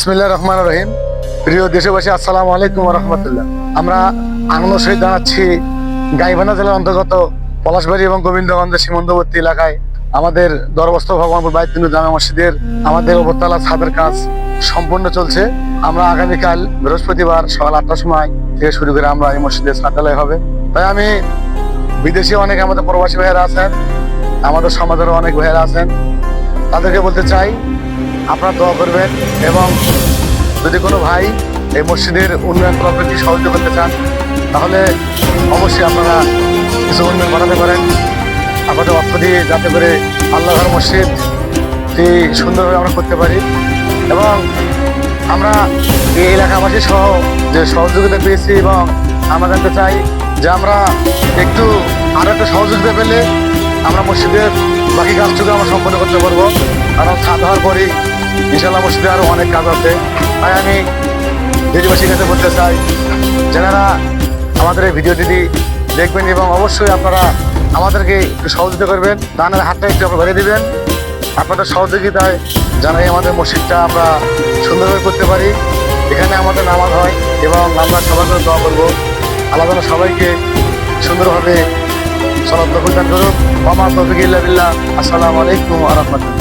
বিসমিল্লাহির রহমানির রহিম। প্রিয় দেশবাসী, আসসালামু আলাইকুম ওয়া রাহমাতুল্লাহ। আমরা আনন্দ সহিত জানাচ্ছি গাইবান্ধা জেলার অন্তর্গত পলাশবাড়ি এবং গোবিন্দগঞ্জের সীমান্তবর্তী এলাকায় আমাদের দরবস্ত ভগবানপুর বাইতুল জামে মসজিদের আমাদের উপরতলা ছাদের কাজ সম্পূর্ণ চলছে। আমরা আগামীকাল বৃহস্পতিবার সকাল 8টার সময় থেকে শুরু করে আমরা এই মসজিদের ছাদ ঢালাই হবে। তাই আমি বিদেশি অনেক আমাদের প্রবাসী ভাইয়েরা আছেন, আমাদের সমাজেরও অনেক ভাইয়েরা আছেন, তাদেরকে বলতে চাই আপনারা দোয়া করবেন এবং যদি কোনো ভাই এই মসজিদের উন্নয়ন প্রকল্পে সহযোগিতা করতে চান তাহলে অবশ্যই আপনারা কিছু উন্নয়ন বাড়াতে পারেন আপনাদের অর্থ দিয়ে, যাতে করে আল্লাহর মসজিদটি সুন্দরভাবে আমরা করতে পারি। এবং আমরা এই এলাকাবাসী সহ যে সহযোগিতা পেয়েছি এবং আমরা জানতে চাই যে আমরা একটু আরও একটা সহযোগিতা পেলে আমরা মসজিদের বাকি কাজটুকু আমরা সম্পন্ন করতে পারবো। কারণ ছাদ হওয়ার পরেই ইনশাল্লাহ মসজিদে আরও অনেক কাজ আছে। তাই আমি দেশবাসীর কাছে বলতে চাই, যারা আমাদের এই ভিডিওটি দেখবেন এবং অবশ্যই আপনারা আমাদেরকে একটু সহযোগিতা করবেন, দানের হাতটা একটু আপনারা ধরে দিবেন। আপনাদের সহযোগিতায় জানাই আমাদের মসজিদটা আমরা সুন্দরভাবে করতে পারি। এখানে আমাদের নামাজ হয় এবং আমরা সবার জন্য দোয়া করবো। আল্লাহ যেন সবাইকে সুন্দরভাবে সলাত তৌফিক দান করুন। ওয়া মা তৌফিক ইল্লা বিল্লাহ। আসসালামু আলাইকুম ওয়া রাহমাতুল্লাহ।